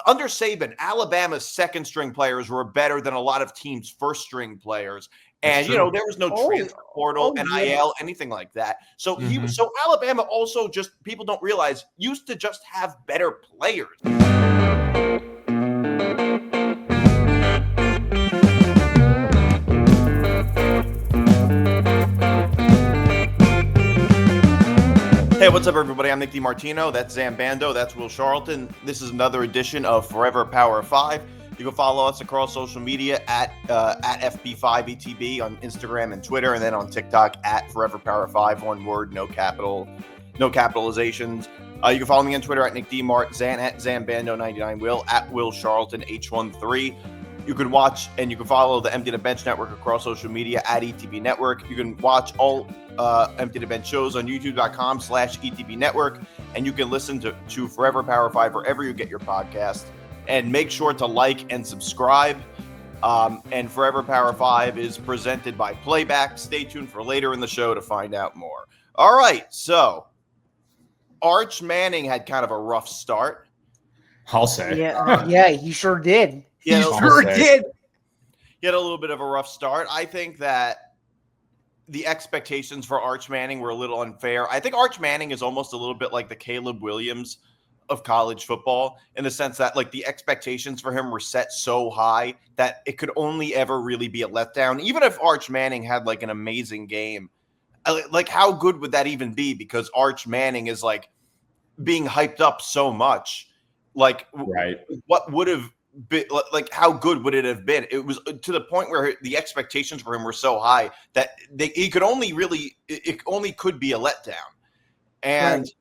under Saban, Alabama's second-string players were better than a lot of teams' first-string players. And, there was no transfer portal, NIL, anything like that. So so Alabama also just, people don't realize, used to just have better players. Hey, what's up, everybody? I'm Nick DiMartino. That's Zain Bando. That's Will Charlton. This is another edition of Forever Power 5. You can follow us across social media at FP5 ETB on Instagram and Twitter, and then on TikTok at Forever Power 5, one word, no capitalizations. You can follow me on Twitter at Nick DiMart, Zain at Zain Bando 99, Will at Will Charlton H13. You can watch and you can follow the Empty the Bench Network across social media at ETB Network. You can watch all Empty the Bench shows on youtube.com/ETB Network. And you can listen to Forever Power 5 wherever you get your podcast. And make sure to like and subscribe. And Forever Power 5 is presented by Playback. Stay tuned for later in the show to find out more. All right, so Arch Manning had kind of a rough start. I'll say. Yeah, he sure did. He had a little bit of a rough start. I think that the expectations for Arch Manning were a little unfair. I think Arch Manning is almost a little bit like the Caleb Williams of college football, in the sense that, like, the expectations for him were set so high that it could only ever really be a letdown. Even if Arch Manning had like an amazing game, like, how good would that even be? Because Arch Manning is like being hyped up so much. Like, right. What would have been, like, how good would it have been? It was to the point where the expectations for him were so high that it only could be a letdown. And right.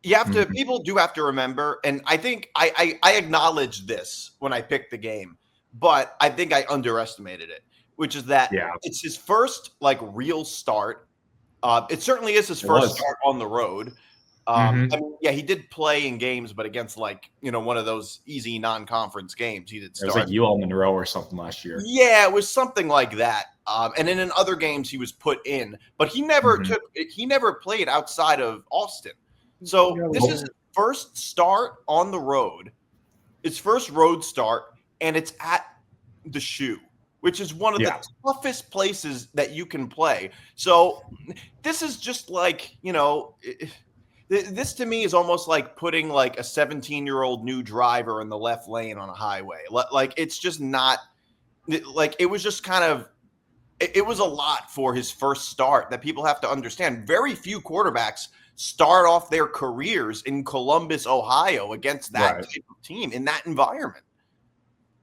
You have to, people do have to remember, and I think I acknowledged this when I picked the game, but I think I underestimated it, which is that it's his first, like, real start. It certainly is his first start on the road. I mean, he did play in games, but against, like, one of those easy non-conference games. He did start. It was like UL Monroe or something last year. Yeah, it was something like that. And then in other games he was put in, but he never played outside of Austin. So this is his first start on the road, his first road start, and it's at the Shoe, which is one of the toughest places that you can play. So this is just like, this to me is almost like putting like a 17-year-old new driver in the left lane on a highway. Like, it's just not, like, it was just kind of, it was a lot for his first start that people have to understand. Very few quarterbacks start off their careers in Columbus, Ohio against that type of team in that environment.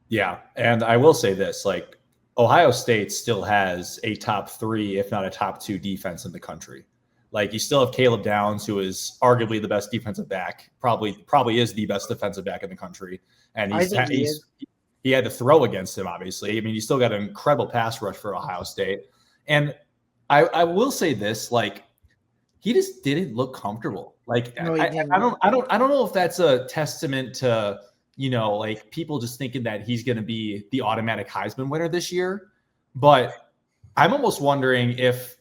Yeah. And I will say this, like, Ohio State still has a top 3, if not a top 2 defense in the country. Like, you still have Caleb Downs, who is arguably the best defensive back, probably is the best defensive back in the country. And he had to throw against him, obviously. I mean, you still got an incredible pass rush for Ohio State. And I will say this, like, he just didn't look comfortable. Like, I don't know if that's a testament to, like, people just thinking that he's going to be the automatic Heisman winner this year. But I'm almost wondering if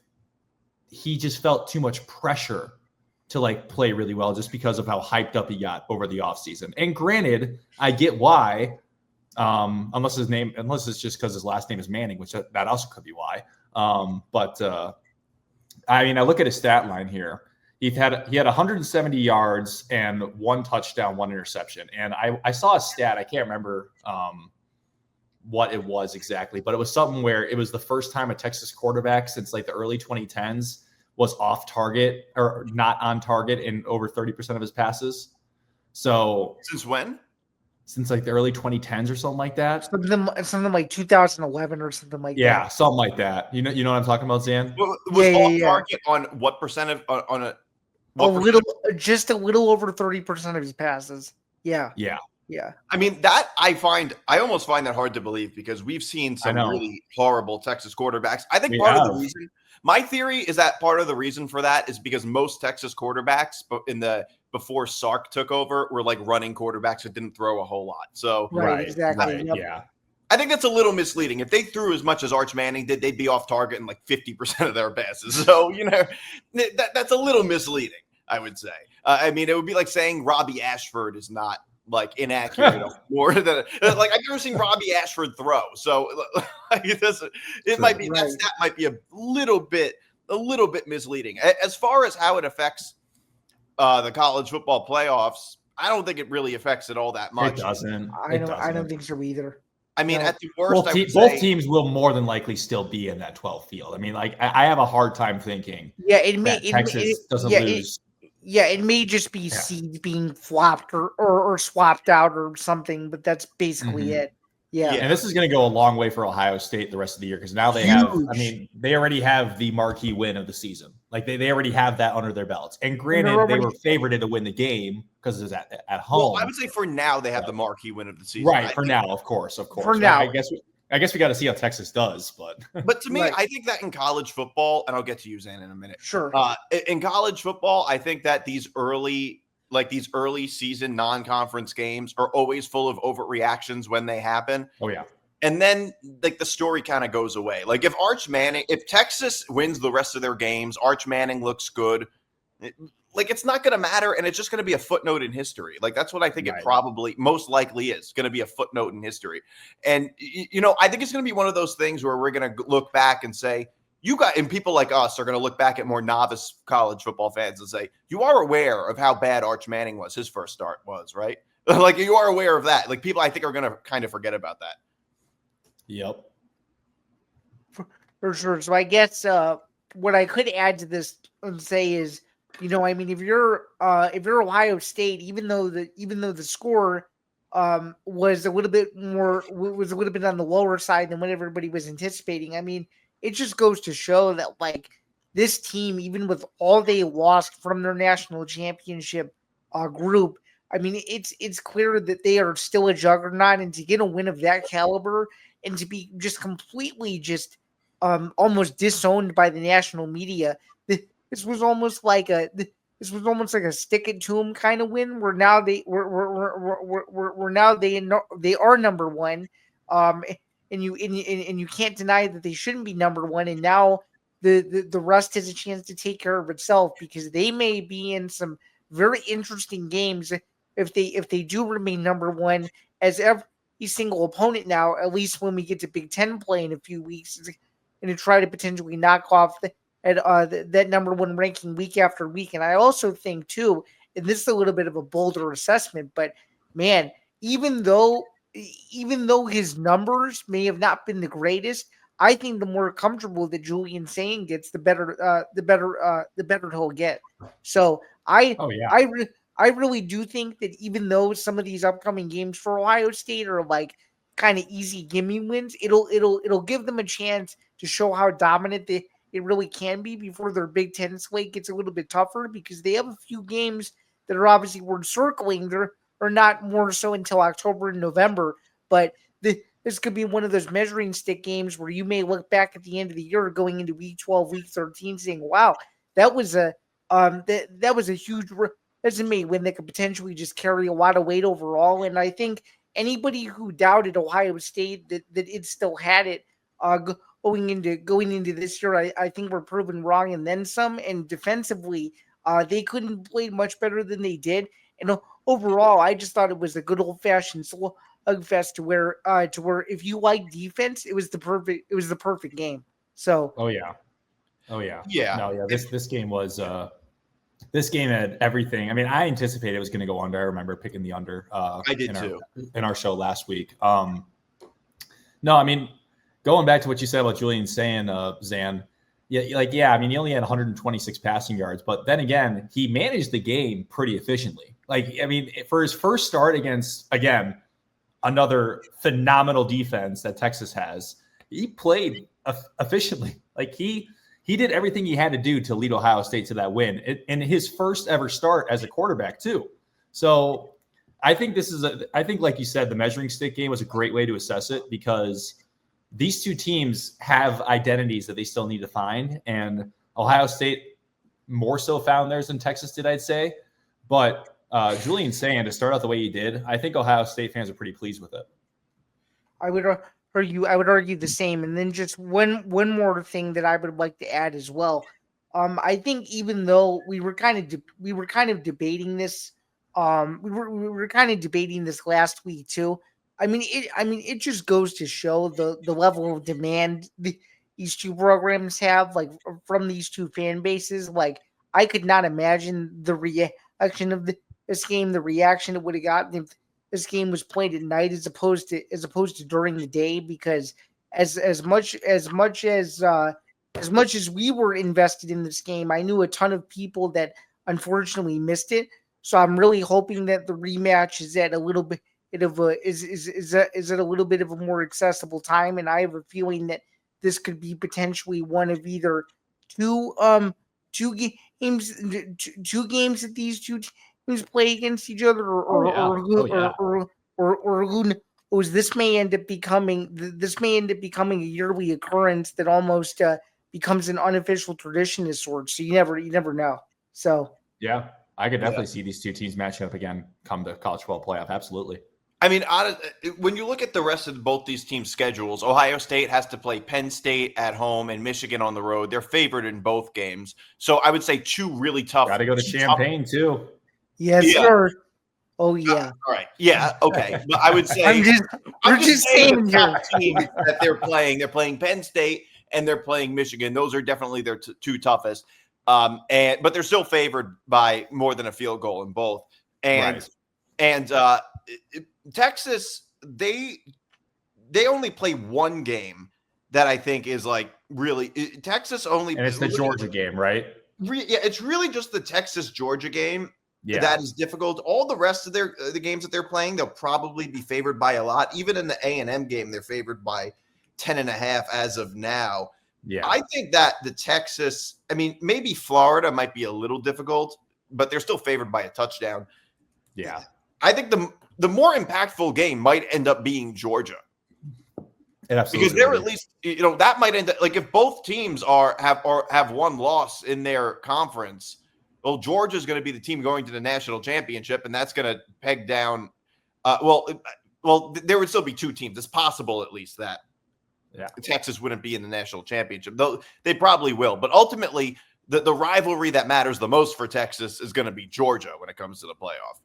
he just felt too much pressure to, like, play really well just because of how hyped up he got over the offseason. And granted, I get why, unless it's just because his last name is Manning, which that also could be why. I mean, I look at his stat line here. He had 170 yards and 1 touchdown, 1 interception. And I saw a stat. I can't remember what it was exactly, but it was something where it was the first time a Texas quarterback since, like, the early 2010s was off target or not on target in over 30% of his passes. So since when? Since, like, the early 2010s or something like that. Something like 2011 or something like that. Yeah, something like that. You know what I'm talking about, Zain? Was off target on what percent of on a just a little over 30% of his passes. Yeah. I mean, that I almost find that hard to believe, because we've seen some really horrible Texas quarterbacks. I think part of the reason, my theory is that part of the reason for that is because most Texas quarterbacks before Sark took over were, like, running quarterbacks that didn't throw a whole lot. So exactly. Yep. Yeah. I think that's a little misleading. If they threw as much as Arch Manning did, they'd be off target in like 50% of their passes. So, that's a little misleading, I would say. I mean, it would be like saying Robbie Ashford is not like inaccurate more than like I've never seen Robbie Ashford throw. So it might be that stat might be a little bit misleading. As far as how it affects the college football playoffs, I don't think it really affects it all that much. It doesn't. I don't think so either. I mean, at the worst, both teams will more than likely still be in that 12th field. I mean, like I have a hard time thinking. Yeah, Texas doesn't lose. It may just be seeds being flopped or swapped out or something, but that's basically it. Yeah. And this is going to go a long way for Ohio State the rest of the year because now they have, I mean, they already have the marquee win of the season. Like they already have that under their belts. And granted, they were favored to win the game because it was at home. Well, I would say for now they have the marquee win of the season. Right, for now, of course. For now. I guess we got to see how Texas does, but to me, I think that in college football, and I'll get to you, Zain, in a minute. Sure. In college football, I think that these early season non-conference games are always full of overreactions when they happen. Oh yeah. And then like the story kind of goes away. Like if Texas wins the rest of their games, Arch Manning looks good. It's not going to matter, and it's just going to be a footnote in history. Like that's what I think it probably most likely is going to be a footnote in history. And I think it's going to be one of those things where we're going to look back and say, and people like us are going to look back at more novice college football fans and say, you are aware of how bad Arch Manning was, his first start was, right? Like you are aware of that. Like people I think are going to kind of forget about that. Yep. For sure. So I guess what I could add to this and say is, I mean, if you're Ohio State, even though the score was a little bit on the lower side than what everybody was anticipating. I mean, it just goes to show that like this team, even with all they lost from their national championship group, I mean, it's clear that they are still a juggernaut, and to get a win of that caliber and to be just completely almost disowned by the national media. This was almost like a stick it to them kind of win. Where now they are number one, and you can't deny that they shouldn't be number one. And now the rest has a chance to take care of itself because they may be in some very interesting games if they do remain number one as every single opponent now. At least when we get to Big Ten play in a few weeks, and to try to potentially knock off that number one ranking week after week. And I also think too, and this is a little bit of a bolder assessment, but man, even though his numbers may have not been the greatest, I think the more comfortable that Julian Sain gets, the better he'll get. So I really do think that even though some of these upcoming games for Ohio State are like kind of easy gimme wins, it'll give them a chance to show how dominant it really can be before their Big Ten slate gets a little bit tougher, because they have a few games that are obviously worth circling. They're not more so until October and November, but this could be one of those measuring stick games where you may look back at the end of the year going into week 12, week 13 saying, wow, that was a huge resume win that could potentially just carry a lot of weight overall. And I think anybody who doubted Ohio State that it still had it going into this year, I think we're proven wrong, and then some. And defensively, they couldn't play much better than they did. And overall, I just thought it was a good old fashioned slugfest to where if you like defense, it was the perfect game. So This game was this game had everything. I mean, I anticipated it was going to go under. I remember picking the under. I did too in our show last week. No, I mean, going back to what you said about Julian Sain, Zan. I mean, he only had 126 passing yards, but then again, he managed the game pretty efficiently. Like, I mean, for his first start against, again, another phenomenal defense that Texas has, he played efficiently. Like, he did everything he had to do to lead Ohio State to that win in his first ever start as a quarterback too. So I think like you said, the measuring stick game was a great way to assess it, because these two teams have identities that they still need to find, and Ohio State more so found theirs than Texas did, I'd say. But Julian Sain, to start out the way he did, I think Ohio State fans are pretty pleased with it. I would argue the same. And then just one more thing that I would like to add as well. I think even though we were kind of debating this We were kind of debating this last week too. It just goes to show the level of demand these two programs have, like from these two fan bases. Like I could not imagine the reaction of this game, the reaction it would have gotten if this game was played at night as opposed to during the day. Because as much as we were invested in this game, I knew a ton of people that unfortunately missed it. So I'm really hoping that the rematch is at a little bit of a is at a little bit of a more accessible time, and I have a feeling that this could be potentially one of either two two games two games that these two teams play against each other, or who knows, this may end up becoming a yearly occurrence that almost becomes an unofficial tradition of sorts. So you never know. So yeah, I could definitely see these two teams matching up again come the college football playoff. Absolutely. I mean, when you look at the rest of both these teams' schedules, Ohio State has to play Penn State at home and Michigan on the road. They're favored in both games. So I would say two really tough. Got to go to Champaign too. Yes, sir. Oh yeah. All right. Yeah. Okay. But I would say I'm just saying the top teams that they're playing. They're playing Penn State and they're playing Michigan. Those are definitely their two toughest. But they're still favored by more than a field goal in both. Texas, they only play one game that I think is like really Texas only, and it's the Georgia game, right? Yeah, it's really just the Texas Georgia game that is difficult. All the rest of the games that they're playing, they'll probably be favored by a lot. Even in the A&M game, they're favored by 10.5 as of now. Yeah, I think that the Texas, I mean, maybe Florida might be a little difficult, but they're still favored by a touchdown. Yeah, I think the more impactful game might end up being Georgia. Because they're at least, that might end up like if both teams have one loss in their conference, well, Georgia's going to be the team going to the national championship, and that's going to peg down. Well, there would still be two teams. It's possible at least that Texas wouldn't be in the national championship, though they probably will. But ultimately, the rivalry that matters the most for Texas is going to be Georgia when it comes to the playoff.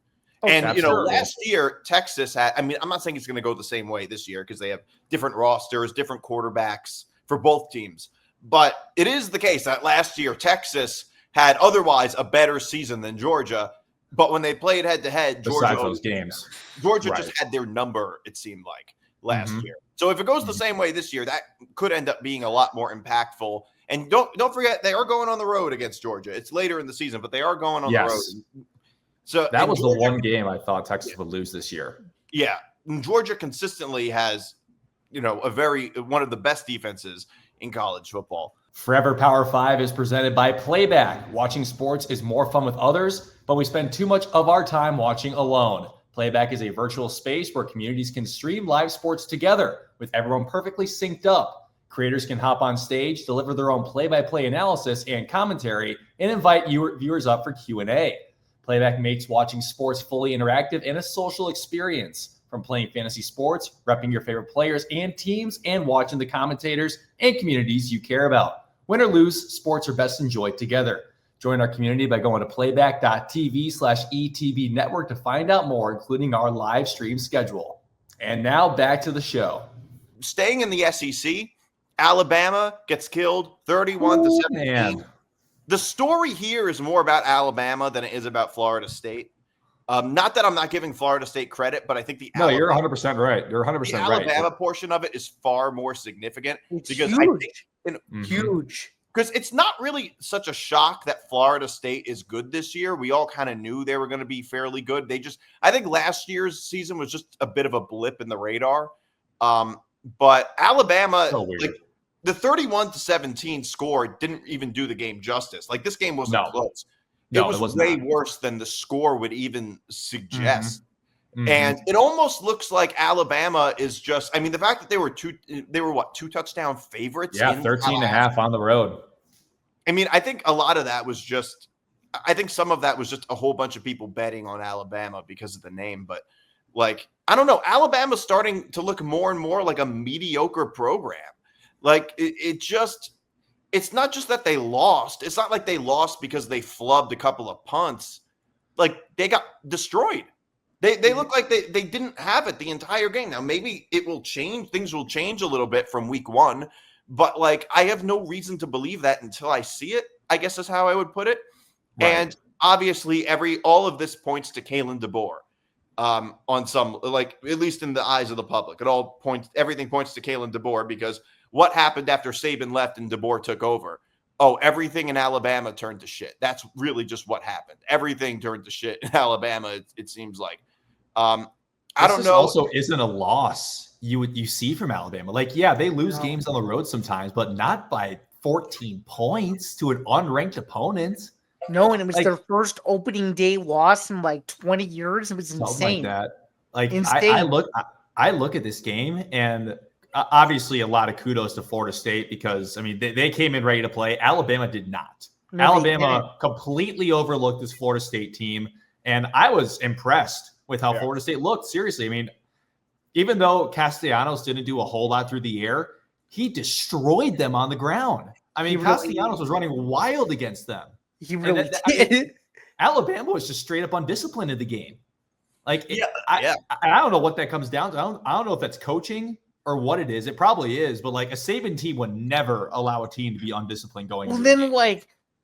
And, last year, Texas had, I mean, I'm not saying it's going to go the same way this year because they have different rosters, different quarterbacks for both teams. But it is the case that last year, Texas had otherwise a better season than Georgia. But when they played head-to-head, Georgia just had their number, it seemed like, last year. So if it goes the same way this year, that could end up being a lot more impactful. And don't forget, they are going on the road against Georgia. It's later in the season, but they are going on the road. So that was Georgia, the one game I thought Texas would lose this year. Yeah. And Georgia consistently has, one of the best defenses in college football. Forever Power 5 is presented by Playback. Watching sports is more fun with others, but we spend too much of our time watching alone. Playback is a virtual space where communities can stream live sports together with everyone perfectly synced up. Creators can hop on stage, deliver their own play-by-play analysis and commentary, and invite viewers up for Q&A. Playback makes watching sports fully interactive and a social experience. From playing fantasy sports, repping your favorite players and teams, and watching the commentators and communities you care about. Win or lose, sports are best enjoyed together. Join our community by going to playback.tv/ETB network to find out more, including our live stream schedule. And now back to the show. Staying in the SEC, Alabama gets killed 31-17. Man. The story here is more about Alabama than it is about Florida State. Not that I'm not giving Florida State credit, but I think you're 100% right. You're 100% right. The Alabama portion of it is far more significant. It's because huge. I think, Huge. Because it's not really such a shock that Florida State is good this year. We all kind of knew they were going to be fairly good. I think last year's season was just a bit of a blip in the radar. But Alabama, the 31-17 score didn't even do the game justice. Like this game wasn't close. It was way worse than the score would even suggest. And it almost looks like Alabama is just, I mean, the fact that they were two touchdown favorites. Yeah, 13.5 on the road. I mean, I think a lot of that was just, I think some of that was just a whole bunch of people betting on Alabama because of the name. But like, I don't know, Alabama's starting to look more and more like a mediocre program. Like it's not just that they lost. It's not like they lost because they flubbed a couple of punts. they got destroyed. They look like they didn't have it the entire game. Now maybe it will change. Things will change a little bit from week 1, but like I have no reason to believe that until I see it, I guess is how I would put it. Right. And obviously all of this points to Kalen DeBoer. On some, like, at least in the eyes of the public, everything points to Kalen DeBoer, because what happened after Saban left and DeBoer took over? Oh, everything in Alabama turned to shit. That's really just what happened. Everything turned to shit in Alabama. It seems like. I don't know. Also, isn't a loss you see from Alabama. Like, yeah, they lose games on the road sometimes, but not by 14 points to an unranked opponent. No, and it was their first opening day loss in like 20 years. It was insane. Like that. Like, insane. I look at this game, and obviously a lot of kudos to Florida State, because I mean they came in ready to play. Alabama did not. No, Alabama completely overlooked this Florida State team, and I was impressed with how Florida State looked. Seriously, I mean, even though Castellanos didn't do a whole lot through the air, he destroyed them on the ground. I mean, Castellanos was running wild against them. He really did. Alabama was just straight up undisciplined in the game. Like, I don't know what that comes down to. I don't know if that's coaching or what it is. It probably is, but like a Saban team would never allow a team to be undisciplined going. Well,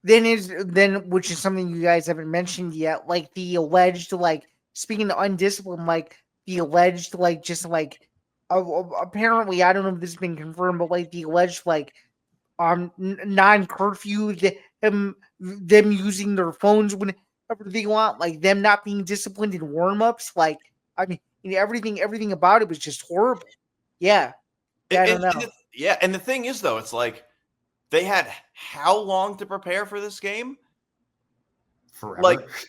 then which is something you guys haven't mentioned yet, like the alleged, like, speaking of undisciplined, like the alleged, like, just like apparently, I don't know if this has been confirmed, but like the alleged, like, non-curfew, them using their phones whenever they want, like them not being disciplined in warm-ups. Like, I mean, everything about it was just horrible. Yeah. I don't know. And the thing is, though, it's like they had how long to prepare for this game? Forever.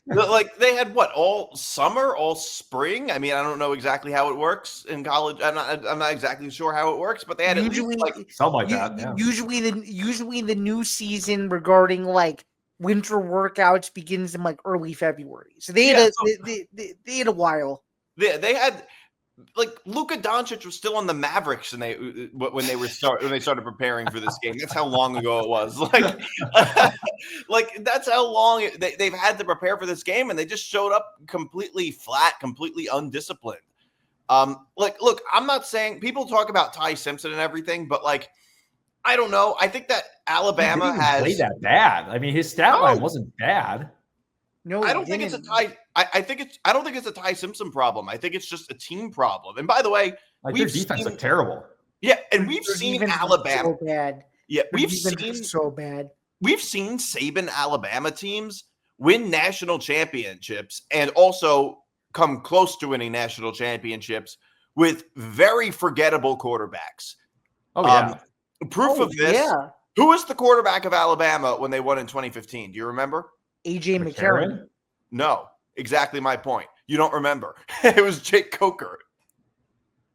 Like they had what, all summer, all spring? I mean, I don't know exactly how it works in college. I'm not exactly sure how it works, but they had usually something like that. Yeah. Usually the new season regarding like winter workouts begins in like early February. So they had a while. They had, like, Luka Doncic was still on the Mavericks when they started preparing for this game. That's how long ago it was. Like, like that's how long they've had to prepare for this game, and they just showed up completely flat, completely undisciplined. Look, I'm not saying, people talk about Ty Simpson and everything, but like, I don't know. I think that Alabama has played that bad. I mean, his stat line wasn't bad. No, I don't think it's a Ty. I don't think it's a Ty Simpson problem. I think it's just a team problem. And by the way, their defense looked terrible. Yeah, and we've seen Alabama so bad. Yeah, we've seen so bad. We've seen Saban Alabama teams win national championships and also come close to winning national championships with very forgettable quarterbacks. Oh yeah. Proof of this. Yeah. Who was the quarterback of Alabama when they won in 2015? Do you remember? AJ McCarron? No, exactly my point. You don't remember. It was Jake Coker.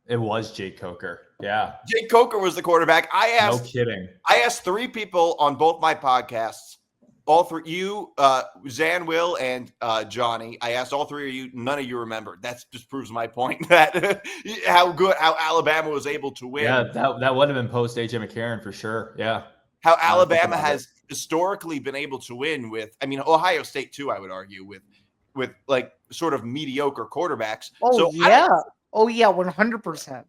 It was Jake Coker. Yeah. Jake Coker was the quarterback. No kidding. I asked 3 people on both my podcasts, all 3, you, Zan, Will, and Johnny. I asked all 3 of you. None of you remembered. That just proves my point that how Alabama was able to win. Yeah, that would have been post AJ McCarron for sure. Yeah. How Alabama has historically been able to win with, I mean, Ohio State too, I would argue, with like sort of mediocre quarterbacks. Oh, so yeah. 100%.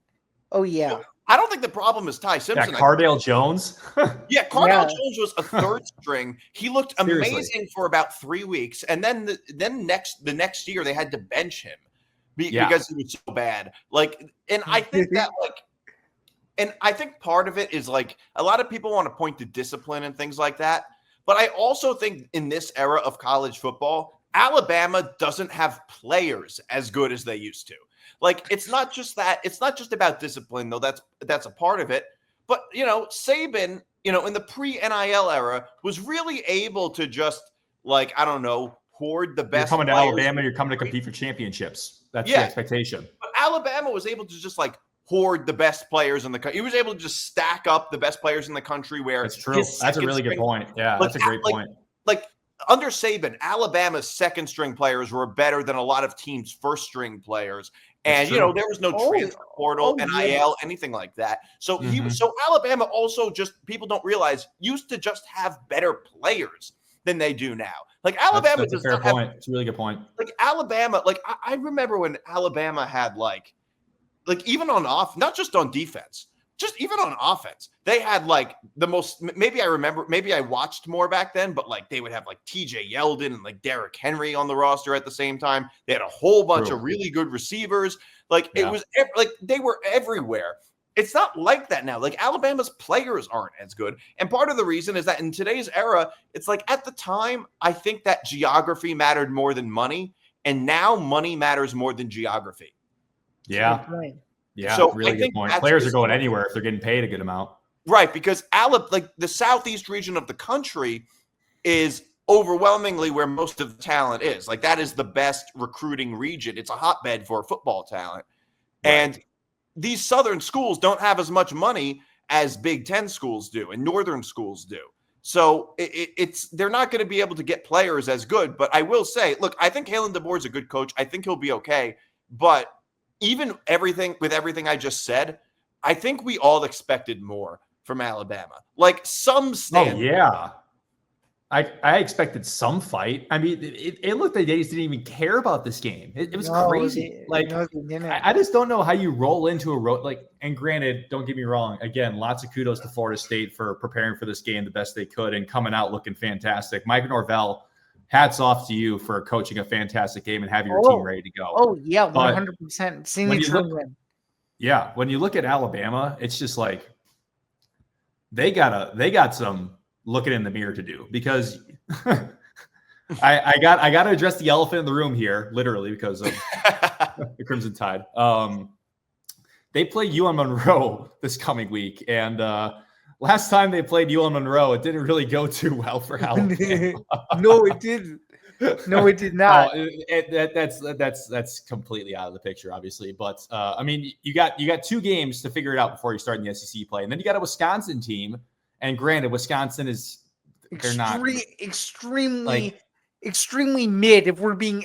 Oh, yeah. I don't think the problem is Ty Simpson. Yeah, Cardale Jones. Cardale Jones was a 3rd string. He looked amazing for about 3 weeks. And then the next year they had to bench him because he was so bad. Like, and I think that and I think part of it is like a lot of people want to point to discipline and things like that. But I also think in this era of college football, Alabama doesn't have players as good as they used to. Like, it's not just that. It's not just about discipline, though. That's a part of it. But, Saban, in the pre-NIL era was really able to just, like, I don't know, hoard the best. You're coming to Alabama, you're coming to compete for championships. That's the expectation. But Alabama was able to just, like, hoard the best players in the country. He was able to just stack up the best players in the country where that's true. That's a really good point. Yeah, that's a great point. Like under Saban, Alabama's 2nd string players were better than a lot of teams' 1st string players. And there was no transfer portal, NIL, anything like that. So so Alabama also, just people don't realize, used to just have better players. than they do now. Like That's Alabama a does fair not point. have, It's a really good point. like Alabama, like I remember when Alabama had like even on off, not just on defense, just even on offense, they had like the most, maybe I watched more back then, but like they would have like TJ Yeldon and like Derrick Henry on the roster at the same time. They had a whole bunch of really good receivers. Like it was like they were everywhere. It's not like that now. Like Alabama's players aren't as good. And part of the reason is that in today's era, it's like at the time, I think that geography mattered more than money. And now money matters more than geography. Yeah. Yeah. So really I good think point. Players are going anywhere if they're getting paid a good amount. Right. Because like the southeast region of the country is overwhelmingly where most of the talent is. Like that is the best recruiting region. It's a hotbed for football talent. Right. And these southern schools don't have as much money as Big Ten schools do and northern schools do. So they're not going to be able to get players as good. But I will say, look, I think Kalen DeBoer is a good coach. I think he'll be okay. But even everything I just said, I think we all expected more from Alabama. Like some standard. Oh, yeah. I expected some fight. I mean, it looked like they just didn't even care about this game. It was crazy. I just don't know how you roll into a road. Like, and granted, don't get me wrong. Again, lots of kudos to Florida State for preparing for this game the best they could and coming out looking fantastic. Mike Norvell, hats off to you for coaching a fantastic game and having your team ready to go. Oh yeah, 100%. Yeah, when you look at Alabama, it's just like they got some looking in the mirror to do, because I got to address the elephant in the room here, literally, because of the Crimson Tide. They play UM Monroe this coming week, and last time they played UM Monroe, it didn't really go too well for Alabama. No, it didn't. No, it did not. That's completely out of the picture, obviously. But I mean, you got 2 games to figure it out before you start in the SEC play, and then you got a Wisconsin team. And granted, Wisconsin is extremely mid. If we're being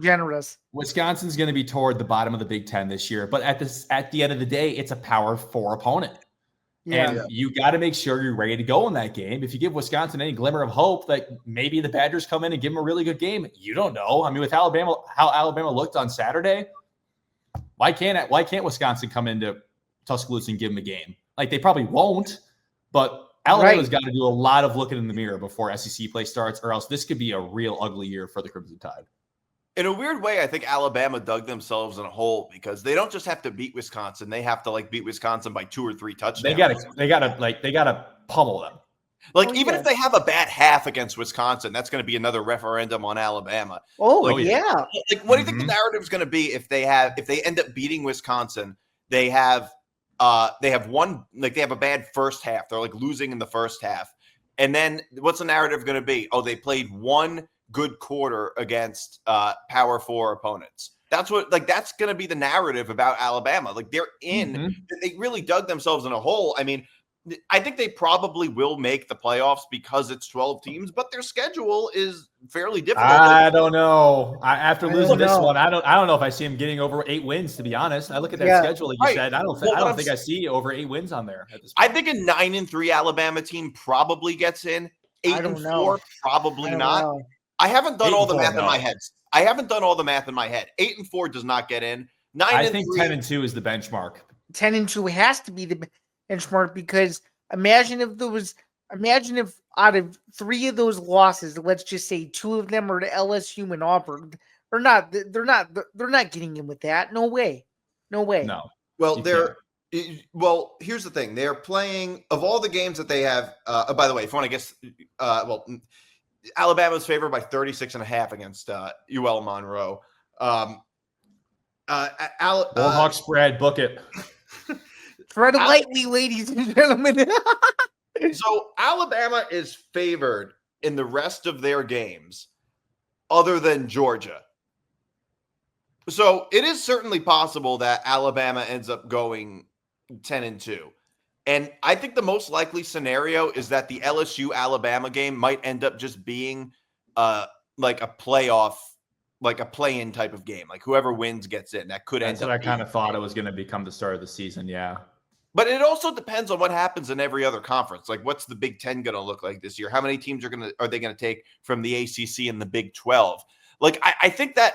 generous, Wisconsin's going to be toward the bottom of the Big Ten this year. But at the end of the day, it's a Power 4 opponent. Yeah. And you got to make sure you're ready to go in that game. If you give Wisconsin any glimmer of hope that maybe the Badgers come in and give them a really good game, you don't know. I mean, with Alabama, how Alabama looked on Saturday, why can't Wisconsin come into Tuscaloosa and give them a game? Like, they probably won't, but Alabama's got to do a lot of looking in the mirror before SEC play starts, or else this could be a real ugly year for the Crimson Tide. In a weird way, I think Alabama dug themselves in a hole, because they don't just have to beat Wisconsin; they have to beat Wisconsin by 2 or 3 touchdowns. They gotta pummel them. Even if they have a bad half against Wisconsin, that's going to be another referendum on Alabama. Oh yeah. What do you think the narrative is going to be if they end up beating Wisconsin? They have a bad first half. They're losing in the first half. And then what's the narrative going to be? Oh, they played one good quarter against Power 4 opponents. That's going to be the narrative about Alabama. They're in, they really dug themselves in a hole. I mean, I think they probably will make the playoffs because it's 12 teams, but their schedule is fairly difficult. I don't know. After losing this one, I don't know if I see them getting over 8 wins, to be honest. I look at that schedule, like you said. I don't think I see over 8 wins on there at this point. I think a 9-3 Alabama team probably gets in. 8-4, probably not. Know. I haven't done all the math in my head. 8-4 does not get in. 9-3. I think 10-2 is the benchmark. 10-2 has to be the benchmark, because imagine if out of 3 of those losses, let's just say 2 of them are to LSU and Auburn, they're not getting in with that. No way. No. Well, here's the thing. They're playing, of all the games that they have, by the way, if you want to guess, Alabama's favored by 36.5 against UL Monroe. Bullhawk spread, book it. Tread lightly, ladies and gentlemen. So Alabama is favored in the rest of their games other than Georgia. So it is certainly possible that Alabama ends up going 10-2. And I think the most likely scenario is that the LSU-Alabama game might end up just being a playoff, a play-in type of game. Whoever wins gets in. That could end up. That's what I kind of thought it was going to become the start of the season, yeah. But it also depends on what happens in every other conference. Like, what's the Big Ten going to look like this year? How many teams are they going to take from the ACC and the Big 12? Like, I think that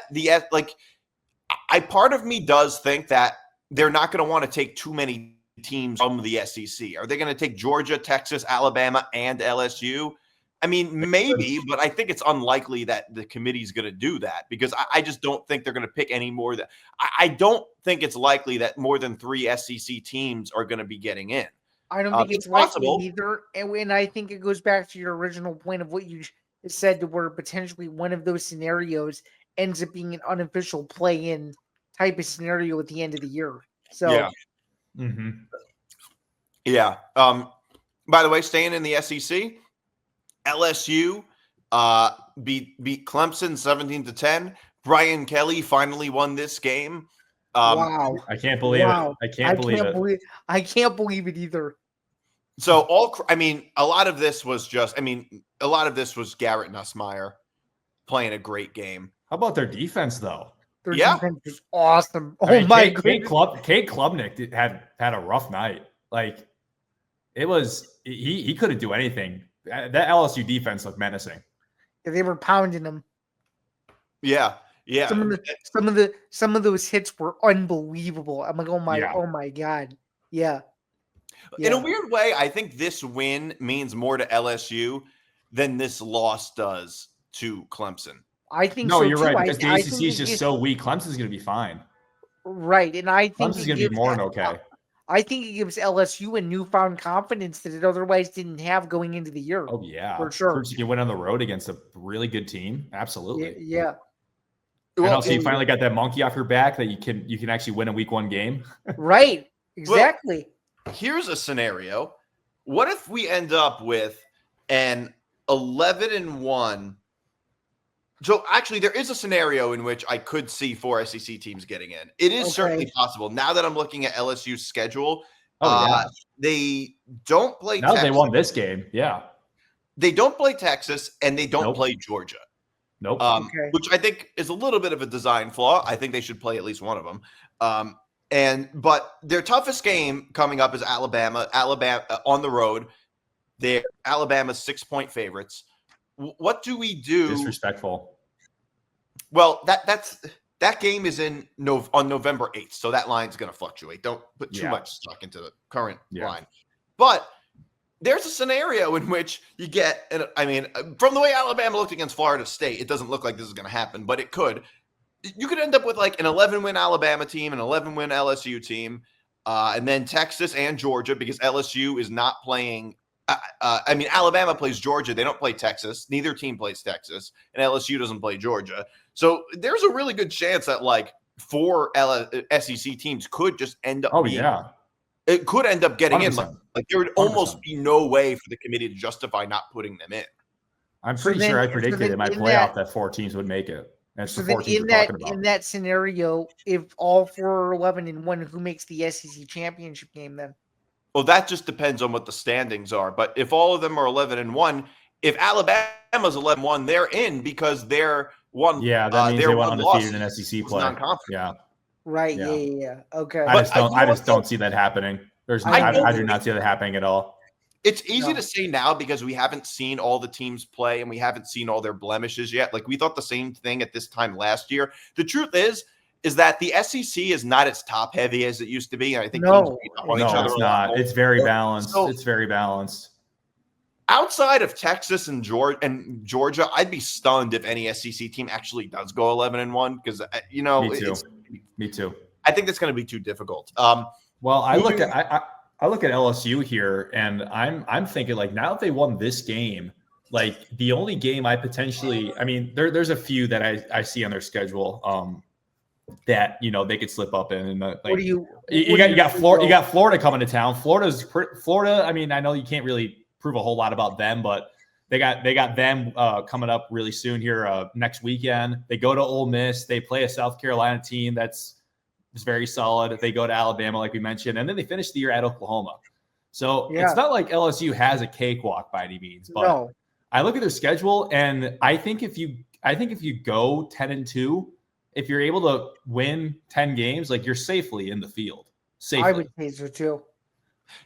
part of me does think that they're not going to want to take too many teams from the SEC. Are they going to take Georgia, Texas, Alabama, and LSU? I mean, maybe, but I think it's unlikely that the committee's going to do that because I just don't think they're going to pick any more. I don't think it's likely that more than 3 SEC teams are going to be getting in. I don't think it's possible either. And I think it goes back to your original point of what you said, to where potentially one of those scenarios ends up being an unofficial play-in type of scenario at the end of the year. So, yeah. Mm-hmm. Yeah. By the way, staying in the SEC, LSU beat Clemson 17-10. Brian Kelly finally won this game. Wow. I can't believe it. I can't believe it either. So a lot of this was Garrett Nussmeier playing a great game. How about their defense though? Their defense is awesome. My goodness. Kate Klubnik had a rough night. Like, it was, he couldn't do anything. That LSU defense looked menacing. Yeah, they were pounding them. Yeah. Some of those hits were unbelievable. I'm like, oh my God. Yeah. In a weird way, I think this win means more to LSU than this loss does to Clemson. I think no, so you're too. right. Because the ACC is just so weak. Clemson's going to be fine. Right, and I think Clemson's going to be more than okay. I think it gives LSU a newfound confidence that it otherwise didn't have going into the year. Oh yeah, for sure. First, you went on the road against a really good team. Absolutely. Yeah. And also, you finally got that monkey off your back that you can actually win a week 1 game. Right. Exactly. Well, here's a scenario. What if we end up with an 11-1? So actually, there is a scenario in which I could see 4 SEC teams getting in. It is certainly possible. Now that I'm looking at LSU's schedule, they don't play Texas. They won this game. Yeah. They don't play Texas, and they don't play Georgia. Nope. Which I think is a little bit of a design flaw. I think they should play at least one of them. But their toughest game coming up is Alabama. Alabama on the road. They're Alabama's 6-point favorites. What do we do? Disrespectful. Well, that game is on November 8th, so that line's going to fluctuate. Don't put too much stock into the current line. But there's a scenario in which you get, from the way Alabama looked against Florida State, it doesn't look like this is going to happen, but it could. You could end up with like an 11-win Alabama team, an 11-win LSU team, and then Texas and Georgia, because LSU is not playing. Alabama plays Georgia. They don't play Texas. Neither team plays Texas, and LSU doesn't play Georgia. So there's a really good chance that like 4 SEC teams could just end up. It could end up getting 100%. In. Like there would almost 100%. Be no way for the committee to justify not putting them in. I'm pretty sure I predicted in my playoff that 4 teams would make it. That's the 4 teams we're talking about. In that scenario, if all 4 are 11-1, who makes the SEC championship game then? Well, that just depends on what the standings are. But if all of them are 11-1, if Alabama's 11-1, they're in because they're one. Yeah, that means they went undefeated in SEC play. Yeah, right. Yeah. Okay. I just don't see that happening. I do not see that happening at all. It's easy to say now because we haven't seen all the teams play and we haven't seen all their blemishes yet. Like we thought the same thing at this time last year. The truth is that the SEC is not as top heavy as it used to be. And I think it's not. It's very balanced. It's very balanced. Outside of Texas and Georgia, I'd be stunned if any SEC team actually does go 11-1 because Me too. I think that's going to be too difficult. Well, I look at LSU here, and I'm thinking like now that they won this game, like the only game I potentially, there's a few that I see on their schedule that they could slip up in. And you got Florida coming to town. Florida. I know you can't really prove a whole lot about them, but they got them coming up really soon here next weekend. They go to Ole Miss. They play a South Carolina team that's very solid. They go to Alabama, like we mentioned, and then they finish the year at Oklahoma. So it's not like LSU has a cakewalk by any means. But I look at their schedule, and I think if you go 10-2, if you're able to win 10 games, like you're safely in the field. Safely. I would say so too.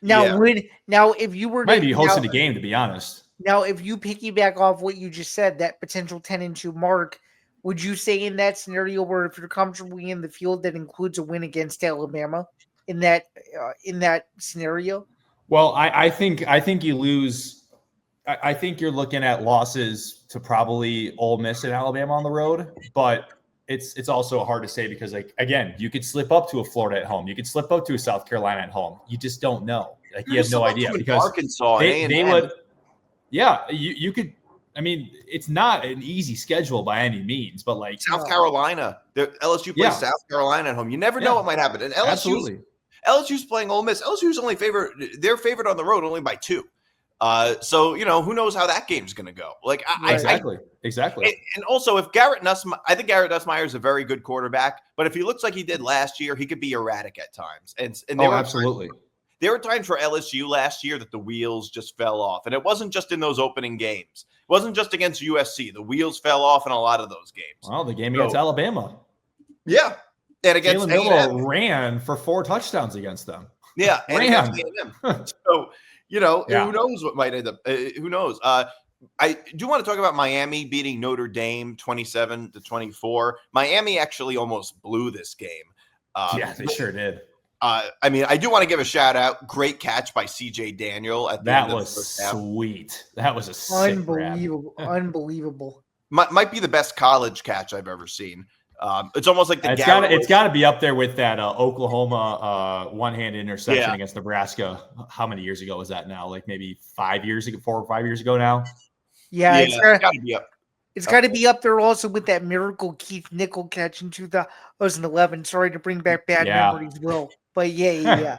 Now, Yeah. if you were Might to be hosting a game, to be honest. now, if you piggyback off what you just said, that potential 10-2 mark, would you say in that scenario where if you're comfortably in the field, that includes a win against Alabama in that scenario? Well, I think you lose. I think you're looking at losses to probably Ole Miss and Alabama on the road, but it's also hard to say because, like, again, you could slip up to a Florida at home, you could slip up to a South Carolina at home. You just don't know. Like, you have no idea because Arkansas they would. Yeah, you could. I mean, it's not an easy schedule by any means, but like South Carolina, LSU plays South Carolina at home. You never know what might happen. And LSU's playing Ole Miss. LSU's only favored. They're favored on the road only by 2. So who knows how that game's going to go? Like exactly. And also, if I think Garrett Nussmeier is a very good quarterback, but if he looks like he did last year, he could be erratic at times. And absolutely. There were times for LSU last year that the wheels just fell off. And it wasn't just in those opening games. It wasn't just against USC. The wheels fell off in a lot of those games. Well, the game against Alabama. Yeah. And against Jalen Milroe ran for 4 touchdowns against them. Yeah. And against A&M. So, who knows what might end up. Who knows? I do want to talk about Miami beating Notre Dame 27-24. Miami actually almost blew this game. They sure did. I do want to give a shout out. Great catch by CJ Daniel at the end of the first half. Sweet. That was a sick unbelievable. grab. Unbelievable. Might be the best college catch I've ever seen. It's almost like it's got to be up there with that Oklahoma one-handed interception against Nebraska. How many years ago was that now? Like maybe 5 years ago, 4 or 5 years ago now. Yeah, it's got to be up. It's got to be up there also with that miracle Keith Nickel catch in 2011. Sorry to bring back bad memories, Will. But yeah.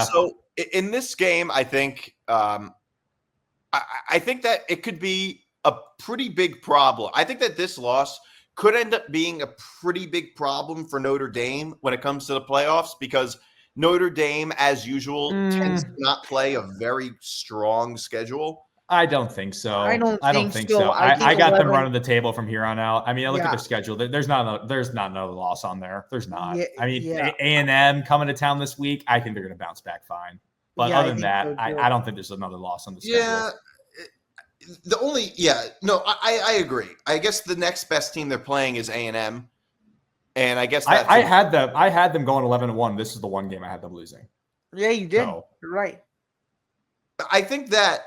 So in this game, I think I think that it could be a pretty big problem. I think that this loss could end up being a pretty big problem for Notre Dame when it comes to the playoffs because Notre Dame, as usual, tends to not play a very strong schedule. I don't think so. I don't think so. I got them running the table from here on out. I mean, I look at their schedule. There's not another loss on there. There's not. Yeah, I mean, A&M coming to town this week. I think they're going to bounce back fine. But other than that, I don't think there's another loss on the schedule. I agree. I guess the next best team they're playing is A&M, and I guess I had them going 11-1. This is the one game I had them losing. Yeah, you did. So, you're right. I think that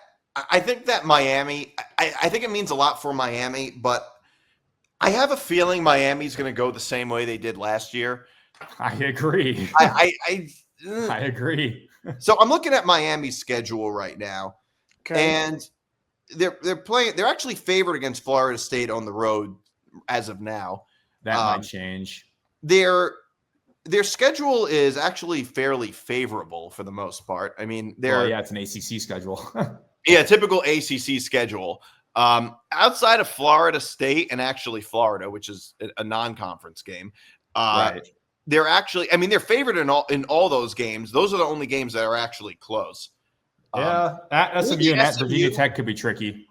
Miami. I think it means a lot for Miami, but I have a feeling Miami's going to go the same way they did last year. I agree. I agree. So I'm looking at Miami's schedule right now, and they're playing. They're actually favored against Florida State on the road as of now. That might change. Their schedule is actually fairly favorable for the most part. I mean, it's an ACC schedule. Yeah, typical ACC schedule. Outside of Florida State and actually Florida, which is a non-conference game, they're actually. I mean, they're favored in all those games. Those are the only games that are actually close. At SMU and at Virginia Tech could be tricky.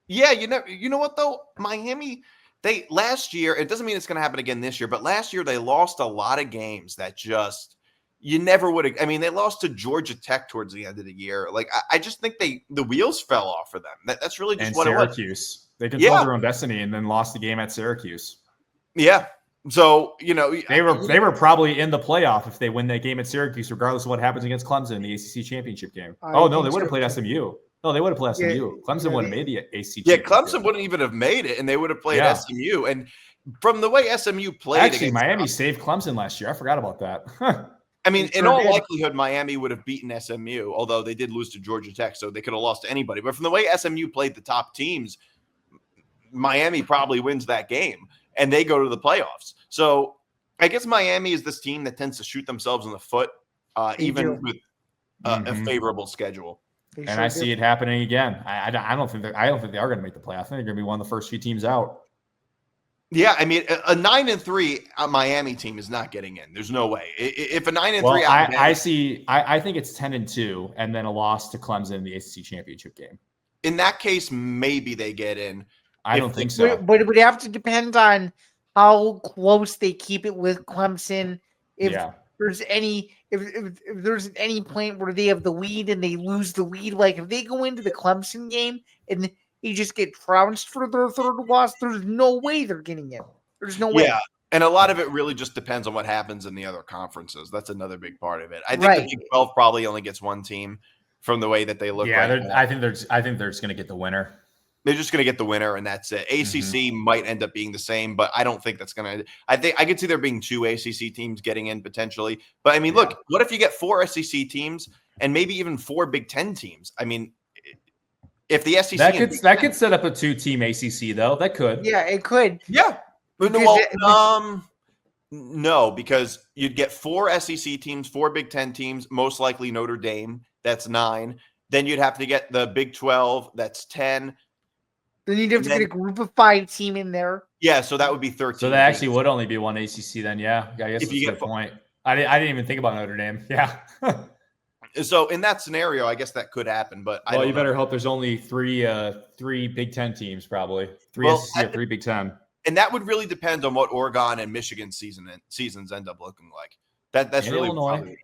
Yeah, you know what though, Miami. They last year. It doesn't mean it's going to happen again this year, but last year they lost a lot of games that just. You never would have. I mean, they lost to Georgia Tech towards the end of the year. Like, I just think the wheels fell off for them. That's really just what Syracuse. it was. They controlled their own destiny and then lost the game at Syracuse. Yeah. So they were probably in the playoff if they win that game at Syracuse, regardless of what happens against Clemson in the ACC championship game. They would have played SMU. No, they would have played SMU. Clemson wouldn't have made the ACC. Yeah, Clemson wouldn't even have made it, and they would have played SMU. And from the way SMU played, actually, Miami saved Clemson last year. I forgot about that. I mean, in all likelihood, Miami would have beaten SMU, although they did lose to Georgia Tech, so they could have lost to anybody. But from the way SMU played the top teams, Miami probably wins that game, and they go to the playoffs. So I guess Miami is this team that tends to shoot themselves in the foot, even with a favorable schedule. And I see it happening again. I don't think they are going to make the playoff. I think they're going to be one of the first few teams out. Yeah, I mean, a 9-3 Miami team is not getting in. There's no way. If a 9-3, I think it's 10-2, and then a loss to Clemson in the ACC championship game. In that case, maybe they get in. I don't think so. But it would have to depend on how close they keep it with Clemson. If there's any if there's any point where they have the lead and they lose the lead, like if they go into the Clemson game and they just get trounced for their third loss, there's no way they're getting it. There's no way. Yeah. And a lot of it really just depends on what happens in the other conferences. That's another big part of it. I think Right. the Big 12 probably only gets one team from the way that they look. Yeah, right now. I think they're just going to get the winner. They're just going to get the winner, and that's it. ACC might end up being the same, but I don't think that's going to. I think I could see there being 2 ACC teams getting in potentially. But I mean, look, what if you get 4 SEC teams and maybe even 4 Big 10 teams? I mean, if the SEC that could set up a 2-team ACC though. That could. Yeah, it could. Yeah. Well, no, because you'd get 4 SEC teams, 4 Big 10 teams, most likely Notre Dame. That's 9. Then you'd have to get the Big 12. That's 10. Then you'd have to get a group of 5 team in there. Yeah, so that would be 13. So that actually would only be 1 ACC then. Yeah, I guess if you that's a good point. I didn't even think about Notre Dame. Yeah. So in that scenario, I guess that could happen. But you better hope there's only 3 Big 10 teams, probably 3 SEC or 3 Big 10. And that would really depend on what Oregon and Michigan seasons end up looking like. That's really Illinois.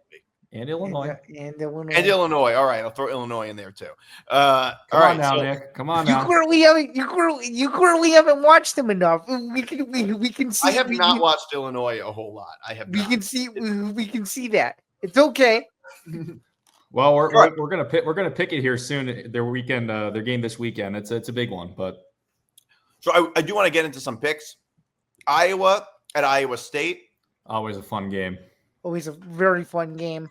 And Illinois. And Illinois. And Illinois. All right, I'll throw Illinois in there too. Come on now, Nick. Come on now. You clearly haven't watched them enough. We can see. I have not watched Illinois a whole lot. We can see that. It's okay. Well, we're gonna pick it here soon. Their game this weekend. It's a big one, but. So I do want to get into some picks. Iowa at Iowa State. Always a fun game. Always a very fun game.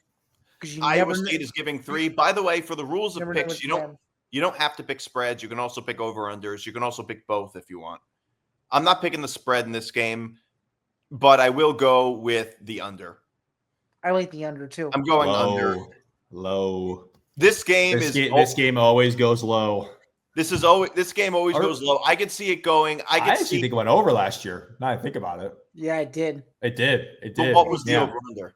Iowa State is giving 3. By the way, for the rules of picks, you don't have to pick spreads. You can also pick over-unders. You can also pick both if you want. I'm not picking the spread in this game, but I will go with the under. I like the under too. I'm going under. Low. This game always goes low. This game always goes low. I could see it going. I actually think it went over last year. Now I think about it. Yeah, it did. It did. But what was the over under?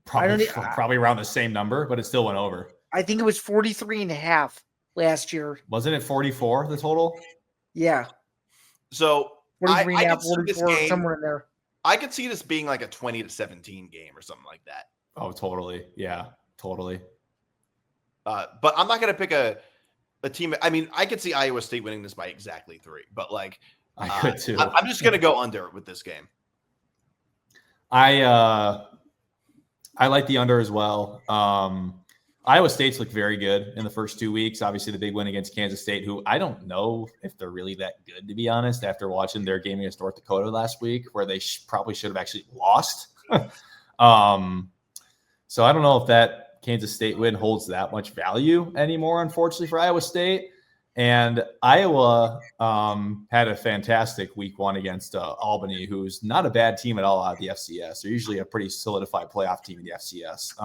Probably around the same number, but it still went over. I think it was 43.5 last year. Wasn't it 44 the total? Yeah. So 43.5, 44, somewhere in there. I could see this being like a 20-17 game or something like that. Oh, totally. Yeah, totally. But I'm not going to pick a team. I mean, I could see Iowa State winning this by exactly 3, but like I could too. I'm just going to go under with this game. I like the under as well. Iowa State's looked very good in the first 2 weeks. Obviously, the big win against Kansas State, who I don't know if they're really that good, to be honest, after watching their game against North Dakota last week, where they probably should have actually lost. So I don't know if that Kansas State win holds that much value anymore, unfortunately, for Iowa State. And Iowa had a fantastic week 1 against Albany, who's not a bad team at all out of the FCS. They're usually a pretty solidified playoff team in the FCS.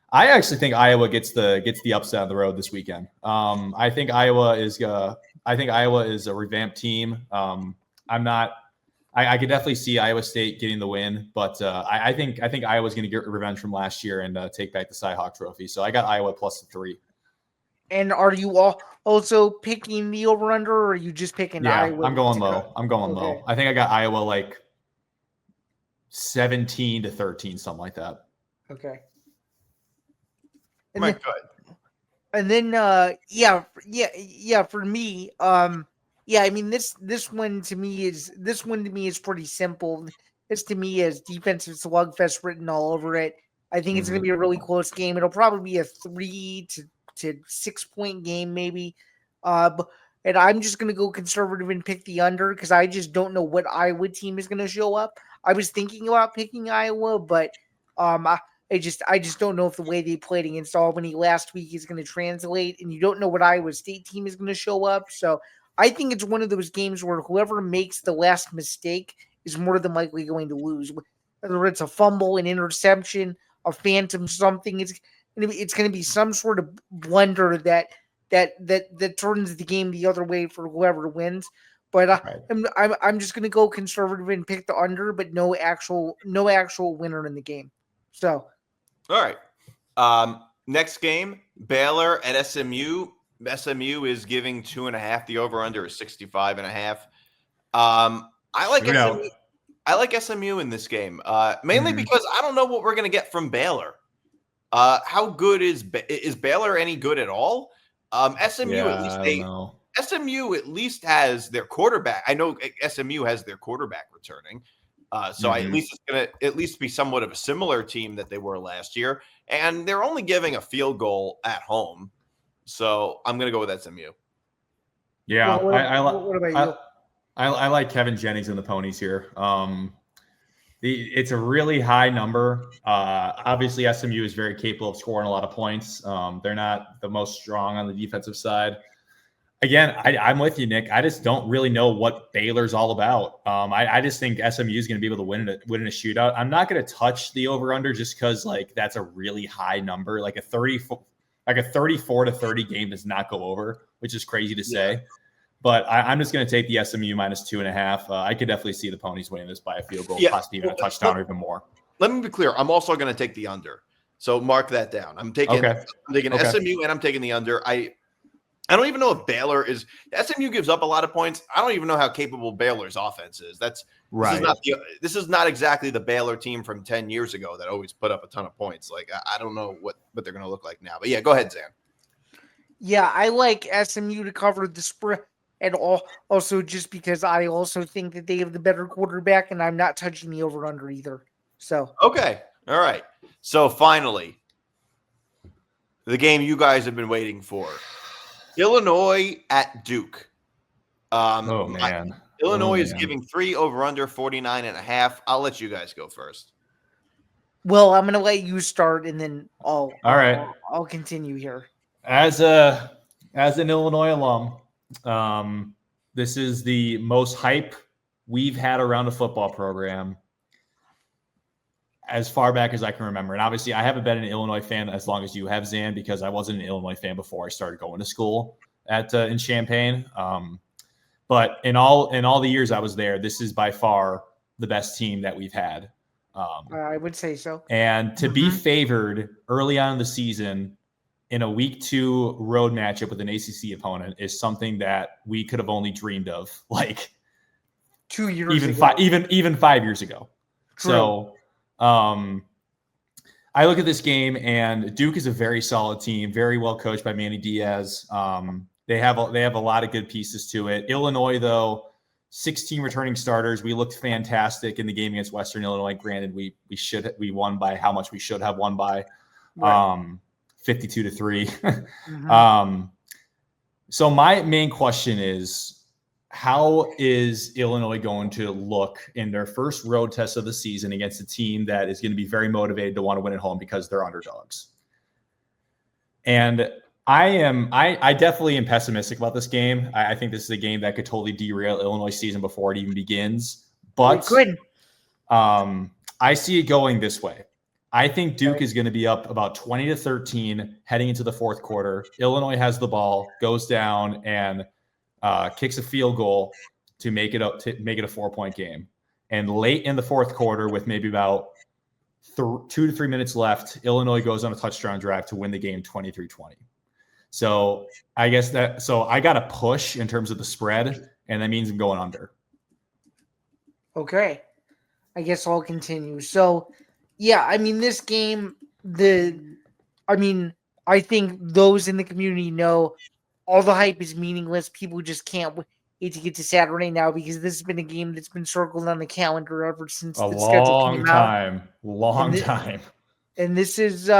I actually think Iowa gets the upset on the road this weekend. I think Iowa is a revamped team. I could definitely see Iowa State getting the win, but I think Iowa's going to get revenge from last year and take back the Cy-Hawk Trophy. So I got Iowa plus 3. And are you all also picking the over-under, or are you just picking Iowa? I'm going low. Low. I think I got Iowa like 17-13, something like that. Okay. And then, for me, I mean, this one to me is pretty simple. This to me is defensive slugfest written all over it. I think it's going to be a really close game. It'll probably be a 3 to 6 point game, maybe. And I'm just going to go conservative and pick the under because I just don't know what Iowa team is going to show up. I was thinking about picking Iowa, but I just don't know if the way they played against Albany last week is going to translate, and you don't know what Iowa State team is going to show up. So I think it's one of those games where whoever makes the last mistake is more than likely going to lose. Whether it's a fumble, an interception, a phantom something, it's going to be some sort of blunder that turns the game the other way for whoever wins. But I'm just going to go conservative and pick the under, but no actual winner in the game. So, all right. Next game, Baylor at SMU. SMU is giving 2.5. The over/under is 65.5. I like SMU. I like SMU in this game, mainly Mhm. because I don't know what we're going to get from Baylor. How good is Baylor any good at all? SMU at least I don't know. SMU at least has their quarterback. I know SMU has their quarterback returning. So at least it's going to at least be somewhat of a similar team that they were last year. And they're only giving a field goal at home. So I'm going to go with SMU. Yeah, What about you? I like Kevin Jennings and the Ponies here. It's a really high number. Obviously, SMU is very capable of scoring a lot of points. They're not the most strong on the defensive side. Again, I'm with you, Nick. I just don't really know what Baylor's all about. I just think SMU is going to be able to win in a shootout. I'm not going to touch the over/under just because that's a really high number. Like a 34 to 30 game does not go over, which is crazy to say. But I'm just going to take the SMU -2.5. I could definitely see the Ponies winning this by a field goal, possibly even a touchdown or even more. Let me be clear. I'm also going to take the under. So mark that down. I'm taking SMU and I'm taking the under. I don't even know if Baylor is – SMU gives up a lot of points. I don't even know how capable Baylor's offense is. This is not exactly the Baylor team from 10 years ago that always put up a ton of points. Like, I don't know what they're going to look like now. But, yeah, go ahead, Zan. Yeah, I like SMU to cover the spread. And also just because I also think that they have the better quarterback, and I'm not touching the over-under either. So okay, all right. So finally, the game you guys have been waiting for: Illinois at Duke. Illinois is giving 3 over/under 49.5. I'll let you guys go first. Well, I'm going to let you start, and then all right. I'll continue here. As an Illinois alum. This is the most hype we've had around a football program as far back as I can remember. And obviously, I haven't been an Illinois fan as long as you have, Zan, because I wasn't an Illinois fan before I started going to school in Champaign. But in all the years I was there, this is by far the best team that we've had. I would say so. And to be favored early on in the season in a week 2 road matchup with an ACC opponent is something that we could have only dreamed of, like 2 years ago. Even 5 years ago. True. So, I look at this game, and Duke is a very solid team, very well coached by Manny Diaz. They have a lot of good pieces to it. Illinois, though, 16 returning starters. We looked fantastic in the game against Western Illinois. Granted, we won by how much we should have won by. Right. 52-3. So my main question is, how is Illinois going to look in their first road test of the season against a team that is going to be very motivated to want to win at home because they're underdogs? And I definitely am pessimistic about this game. I think this is a game that could totally derail Illinois' season before it even begins. But I see it going this way. I think Duke is going to be up about 20-13 heading into the fourth quarter. Illinois has the ball, goes down, and kicks a field goal to make it a 4-point game. And late in the fourth quarter, with maybe about 2 to 3 minutes left, Illinois goes on a touchdown drive to win the game 23-20. So I guess I got to push in terms of the spread, and that means I'm going under. Okay, I guess I'll continue. So. Yeah, I mean, this game, I think those in the community know all the hype is meaningless. People just can't wait to get to Saturday now because this has been a game that's been circled on the calendar ever since the schedule came out. Long time. And this is,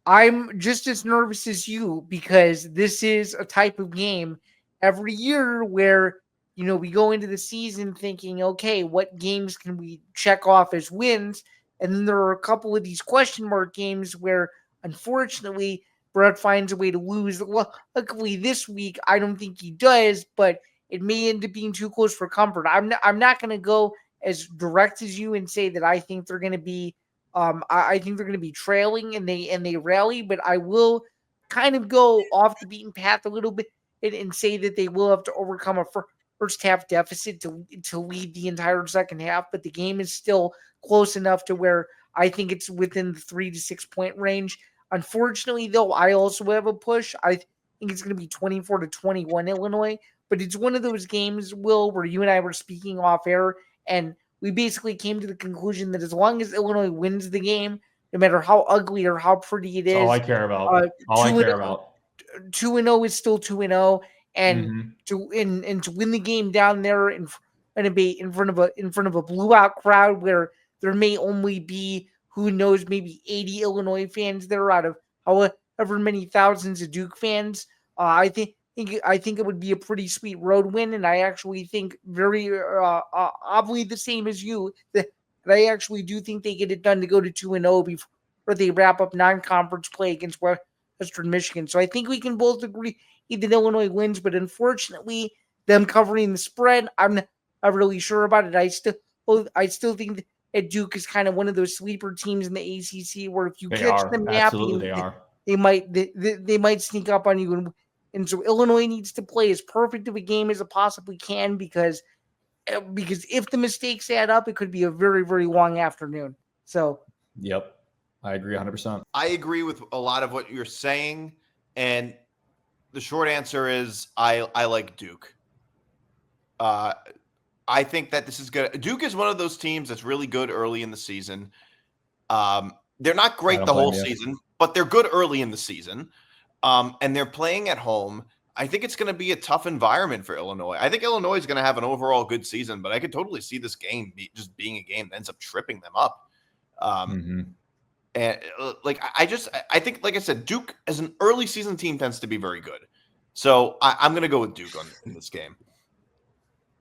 I'm just as nervous as you because this is a type of game every year where, we go into the season thinking, okay, what games can we check off as wins? And then there are a couple of these question mark games where, unfortunately, Brett finds a way to lose. Well, luckily this week, I don't think he does, but it may end up being too close for comfort. I'm not going to go as direct as you and say that I think they're going to be, I think they're going to be trailing and they rally, but I will kind of go off the beaten path a little bit and say that they will have to overcome a first half deficit to lead the entire second half, but the game is still close enough to where I think it's within the 3 to 6 point range. Unfortunately, though, I also have a push. I think it's going to be 24-21 Illinois, but it's one of those games, Will, where you and I were speaking off air, and we basically came to the conclusion that as long as Illinois wins the game, no matter how ugly or how pretty it That's is, all I care about. All I care about. 2-0 is still 2-0, and Mhm. to win the game down there in front of a blowout crowd where there may only be, who knows, maybe 80 Illinois fans there out of however many thousands of Duke fans. I think it would be a pretty sweet road win, and I actually think very oddly the same as you that I actually do think they get it done to go to 2-0 before they wrap up non-conference play against Western Michigan. So I think we can both agree that Illinois wins, but unfortunately, them covering the spread, I'm not really sure about it. I still think that Duke is kind of one of those sleeper teams in the ACC where if you catch them Absolutely, napping, they are. they might sneak up on you. And so Illinois needs to play as perfect of a game as it possibly can because if the mistakes add up, it could be a very, very long afternoon. So, yep, I agree 100%. I agree with a lot of what you're saying, and the short answer is I like Duke. I think that this is good. Duke is one of those teams that's really good early in the season. They're not great the whole season, but they're good early in the season. And they're playing at home. I think it's going to be a tough environment for Illinois. I think Illinois is going to have an overall good season, but I could totally see this game just being a game that ends up tripping them up. And I think, like I said, Duke as an early season team tends to be very good. So I'm going to go with Duke in this game.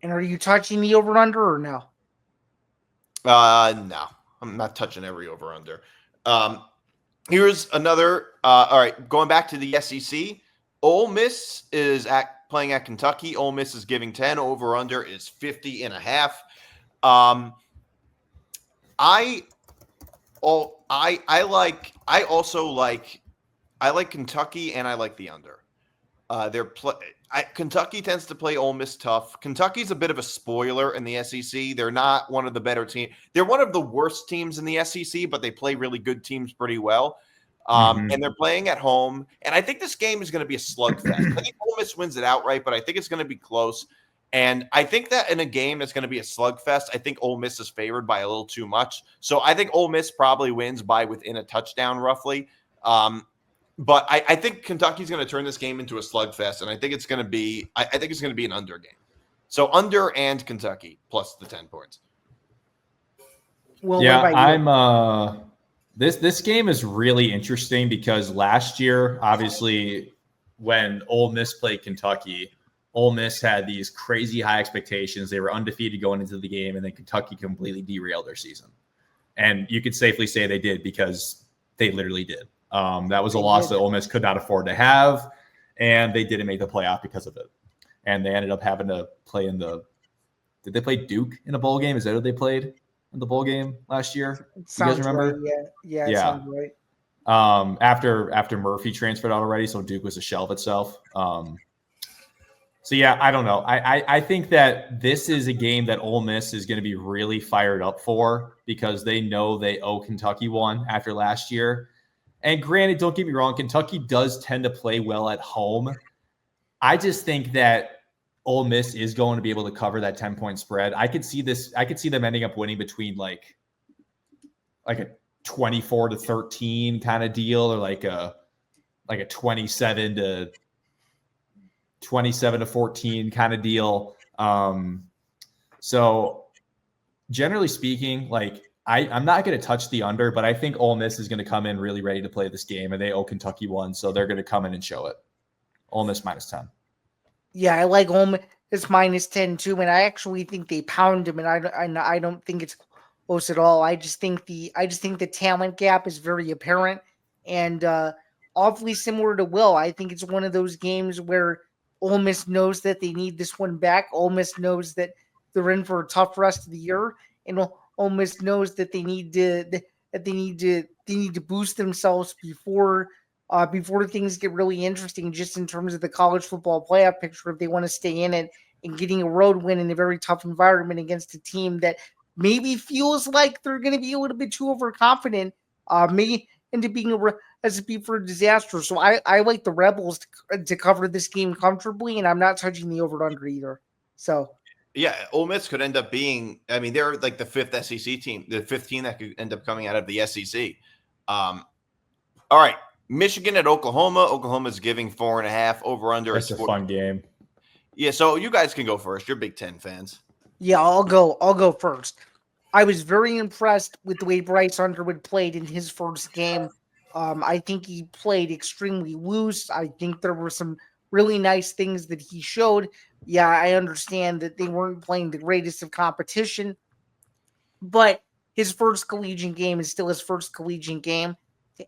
And are you touching the over-under or no? No, I'm not touching every over-under. Here's another. All right, going back to the SEC, Ole Miss is playing at Kentucky. Ole Miss is giving 10. Over-under is 50.5. I like Kentucky and I like the under. Kentucky tends to play Ole Miss tough. Kentucky's a bit of a spoiler in the SEC. They're not one of the better teams. They're one of the worst teams in the SEC, but they play really good teams pretty well. And they're playing at home. And I think this game is going to be a slugfest. I think Ole Miss wins it outright, but I think it's going to be close. And I think that in a game that's going to be a slugfest, I think Ole Miss is favored by a little too much. So I think Ole Miss probably wins by within a touchdown roughly. But I think Kentucky's going to turn this game into a slugfest, and I think it's going to be an under game. So under and Kentucky plus the 10 points. Well, yeah, I'm. This game is really interesting because last year, obviously, when Ole Miss played Kentucky, Ole Miss had these crazy high expectations. They were undefeated going into the game, and then Kentucky completely derailed their season. And you could safely say they did because they literally did. That was a loss that Ole Miss could not afford to have, and they didn't make the playoff because of it. And they ended up having to play in the – did they play Duke in a bowl game? Is that what they played in the bowl game last year? You guys remember? Right. Yeah. Sounds right. After Murphy transferred out already, so Duke was a shell of itself. So, yeah, I don't know. I think that this is a game that Ole Miss is going to be really fired up for because they know they owe Kentucky one after last year. And granted, don't get me wrong, Kentucky does tend to play well at home. I just think that Ole Miss is going to be able to cover that 10-point spread. I could see them ending up winning between like a 24-13 kind of deal or like a 27-14 kind of deal. So generally speaking, like I'm not going to touch the under, but I think Ole Miss is going to come in really ready to play this game, and they owe Kentucky one, so they're going to come in and show it. Ole Miss -10. Yeah, I like Ole Miss -10 too, and I actually think they pound him, and I don't think it's close at all. I just think the talent gap is very apparent, and awfully similar to Will. I think it's one of those games where Ole Miss knows that they need this one back. Ole Miss knows that they're in for a tough rest of the year, and Ole Miss knows that they need to boost themselves before things get really interesting, just in terms of the college football playoff picture. If they want to stay in it and getting a road win in a very tough environment against a team that maybe feels like they're going to be a little bit too overconfident, may end up being a recipe for a disaster. So I like the Rebels to cover this game comfortably, and I'm not touching the over/under either. So. Yeah, Ole Miss could end up being. I mean, they're like the fifth SEC team, the 15 that could end up coming out of the SEC. All right, Michigan at Oklahoma. Oklahoma's giving 4.5 over under. That's a fun game. Yeah, so you guys can go first. You're Big Ten fans. Yeah, I'll go first. I was very impressed with the way Bryce Underwood played in his first game. I think he played extremely loose. I think there were some really nice things that he showed. Yeah, I understand that they weren't playing the greatest of competition, but his first collegiate game is still his first collegiate game. To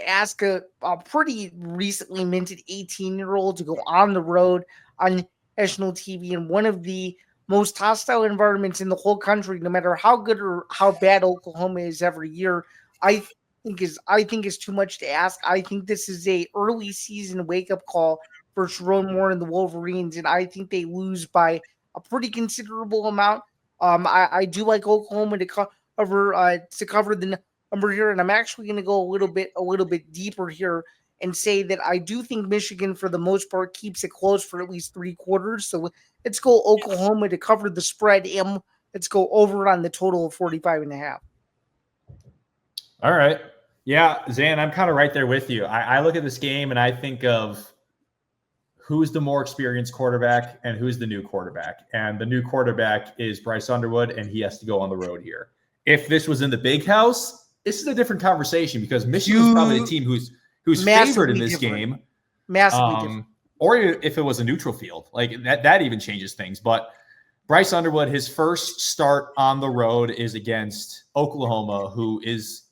ask a pretty recently minted 18-year-old to go on the road on national TV in one of the most hostile environments in the whole country, no matter how good or how bad Oklahoma is every year, I think is too much to ask. I think this is a early season wake up call for Sharon Moore and the Wolverines, and I think they lose by a pretty considerable amount. I do like Oklahoma to cover the number here, and I'm actually going to go a little bit deeper here and say that I do think Michigan, for the most part, keeps it close for at least 3 quarters. So let's go Oklahoma to cover the spread, and let's go over on the total of 45.5. All right. Yeah, Zain, I'm kind of right there with you. I look at this game and I think of who's the more experienced quarterback and who's the new quarterback. And the new quarterback is Bryce Underwood, and he has to go on the road here. If this was in the big house, this is a different conversation because Michigan's probably the team who's favored in this game. Massively different. Or if it was a neutral field, like that even changes things. But Bryce Underwood, his first start on the road is against Oklahoma, who is,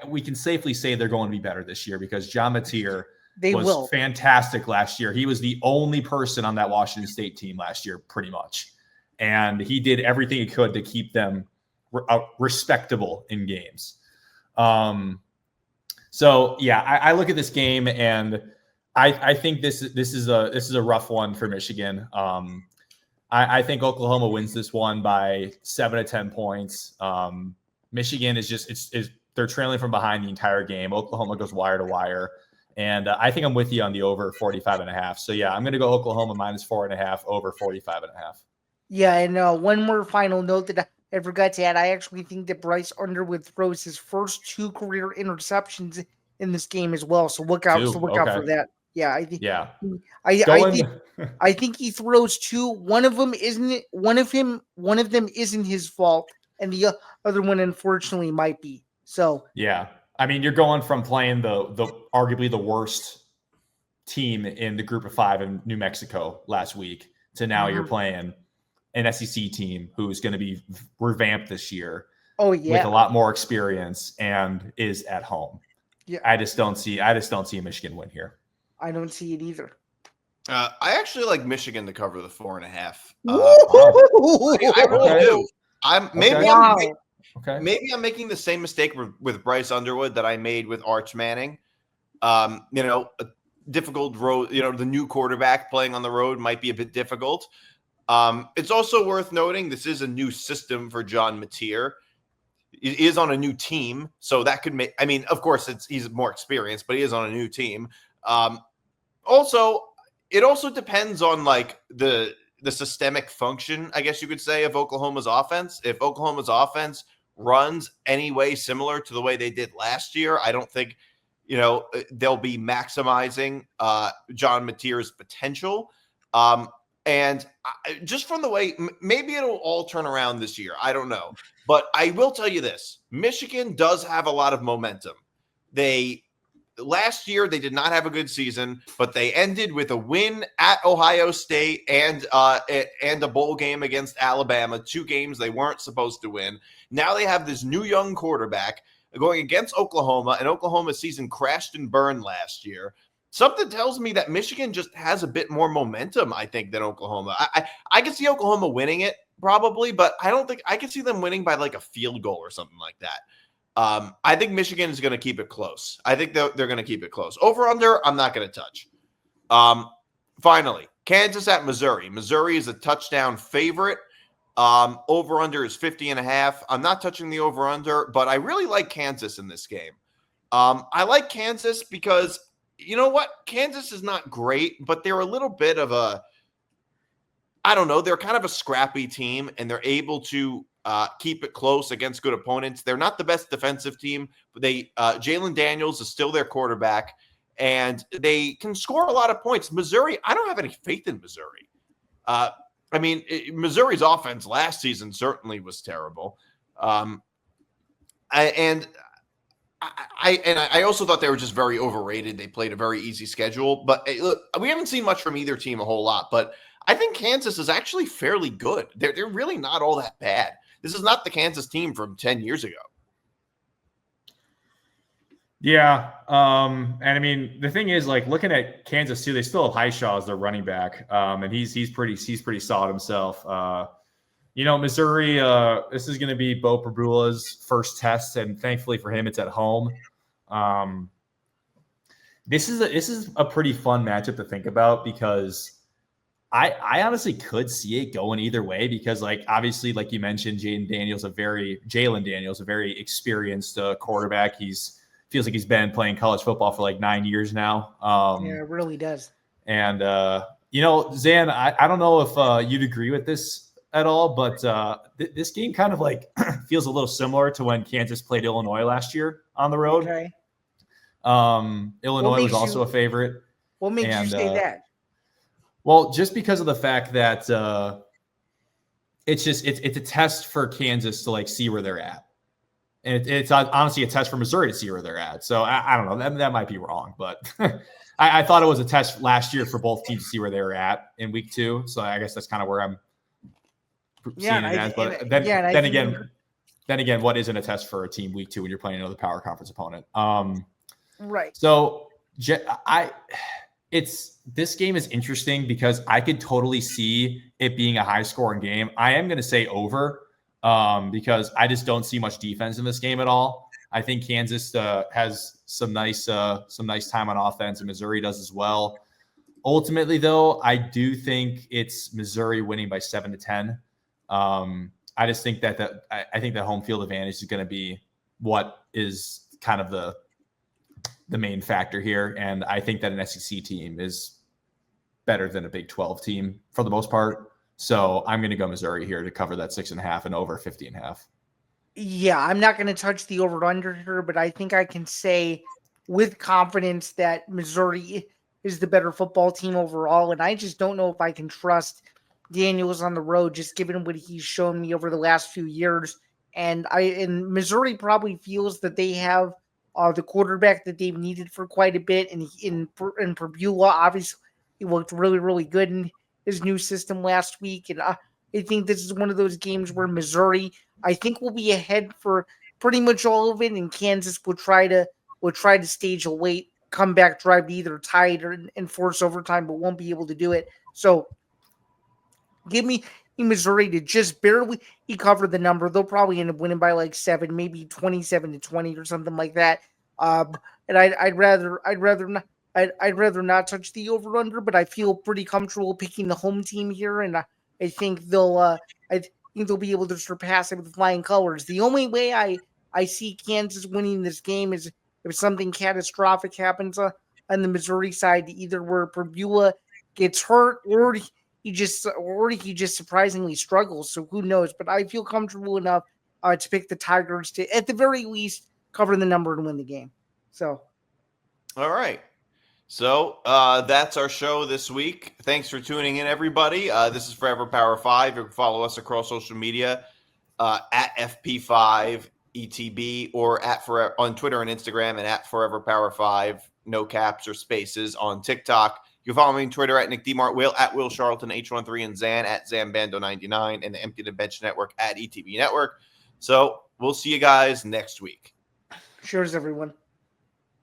we can safely say they're going to be better this year because John Mateer was fantastic last year. He was the only person on that Washington State team last year, pretty much. And he did everything he could to keep them respectable in games. So yeah, I look at this game and I think this is a rough one for Michigan. I think Oklahoma wins this one by 7 to 10 points. Michigan is they're trailing from behind the entire game. Oklahoma goes wire to wire. And I think I'm with you on the over 45.5. So yeah, I'm going to go Oklahoma minus 4.5 over 45.5. Yeah. And one more final note that I forgot to add. I actually think that Bryce Underwood throws his first 2 career interceptions in this game as well. So look out for that. Yeah. I think he throws 2. One of them isn't his fault. And the other one, unfortunately, might be. So yeah, I mean, you're going from playing the arguably the worst team in the Group of 5 in New Mexico last week to now you're playing an SEC team who's going to be revamped this year. Oh yeah, with a lot more experience and is at home. Yeah, I just don't see a Michigan win here. I don't see it either. I actually like Michigan to cover the 4.5. I really do. Okay. Maybe I'm making the same mistake with Bryce Underwood that I made with Arch Manning. A difficult road. The new quarterback playing on the road might be a bit difficult. It's also worth noting this is a new system for John Mateer. He is on a new team, so that could make. I mean, of course, he's more experienced, but he is on a new team. Also, it also depends on like the systemic function, I guess you could say, of Oklahoma's offense. If Oklahoma's offense runs any way similar to the way they did last year, I don't think they'll be maximizing John Mateer's potential. And just from the way, maybe it'll all turn around this year. I don't know. But I will tell you this. Michigan does have a lot of momentum. Last year, they did not have a good season, but they ended with a win at Ohio State and a bowl game against Alabama, 2 games they weren't supposed to win. Now they have this new young quarterback going against Oklahoma, and Oklahoma's season crashed and burned last year. Something tells me that Michigan just has a bit more momentum, I think, than Oklahoma. I can see Oklahoma winning it probably, but I don't think I can see them winning by like a field goal or something like that. I think Michigan is going to keep it close. I think they're going to keep it close. Over under, I'm not going to touch. Finally, Kansas at Missouri. Missouri is a touchdown favorite. Over under is 50.5. I'm not touching the over under, but I really like Kansas in this game. I like Kansas because you know what? Kansas is not great, but they're a little bit of a. I don't know. They're kind of a scrappy team, and they're able to keep it close against good opponents. They're not the best defensive team, but Jalen Daniels is still their quarterback, and they can score a lot of points. Missouri, I don't have any faith in Missouri. Missouri's offense last season certainly was terrible. I also thought they were just very overrated. They played a very easy schedule, but look, we haven't seen much from either team a whole lot, but I think Kansas is actually fairly good. They're really not all that bad. This is not the Kansas team from 10 years ago. Yeah. And I mean, the thing is, like, looking at Kansas too, they still have Highshaw as their running back. And he's pretty solid himself. Missouri, this is going to be Bo Perbula's first test, and thankfully for him, it's at home. This is a pretty fun matchup to think about, because I honestly could see it going either way, because, like, obviously, like you mentioned, Jalen Daniels, a very experienced quarterback. Feels like he's been playing college football for like 9 years now. Yeah, it really does. And Zain, I don't know if you'd agree with this at all, but this game kind of like feels a little similar to when Kansas played Illinois last year on the road. Okay. Illinois was also a favorite. What makes you say that? Well, just because of the fact that it's a test for Kansas to like see where they're at. And it's honestly a test for Missouri to see where they're at. So I don't know. That might be wrong, but I thought it was a test last year for both teams to see where they were at in week 2. So I guess that's kind of where I'm seeing it as. But then again, what isn't a test for a team week 2 when you're playing another power conference opponent? Right. So this game is interesting because I could totally see it being a high scoring game. I am going to say over. Because I just don't see much defense in this game at all. I think Kansas has some nice time on offense, and Missouri does as well. Ultimately, though, I do think it's Missouri winning by 7-10. I just think that I think that home field advantage is going to be what is kind of the main factor here, and I think that an SEC team is better than a Big 12 team for the most part. So I'm going to go Missouri here to cover that 6.5 and over 50.5. Yeah, I'm not going to touch the over-under here, but I think I can say with confidence that Missouri is the better football team overall, and I just don't know if I can trust Daniels on the road, just given what he's shown me over the last few years. And Missouri probably feels that they have the quarterback that they've needed for quite a bit, and in Perbula, obviously, he worked really, really good in his new system last week. And I think this is one of those games where Missouri, I think, will be ahead for pretty much all of it, and Kansas will try to stage a late comeback drive to either tie it or enforce overtime, but won't be able to do it. So give me Missouri to just barely cover the number. They'll probably end up winning by like 7, maybe 27-20 or something like that. And I'd rather not touch the over/under, but I feel pretty comfortable picking the home team here, and I think they'll be able to surpass it with flying colors. The only way I see Kansas winning this game is if something catastrophic happens on the Missouri side, either where Perbula gets hurt or he just surprisingly struggles. So who knows? But I feel comfortable enough to pick the Tigers to, at the very least, cover the number and win the game. So, all right. So that's our show this week. Thanks for tuning in, everybody. This is Forever Power 5. You can follow us across social media at FP5 ETB or on Twitter and Instagram, and at Forever Power 5, no caps or spaces on TikTok. You can follow me on Twitter at Nick DiMartino, Will at Will Charlton H13, and Zain at Zain Bando 99, and the Empty the Bench Network at ETB Network. So we'll see you guys next week. Cheers, everyone.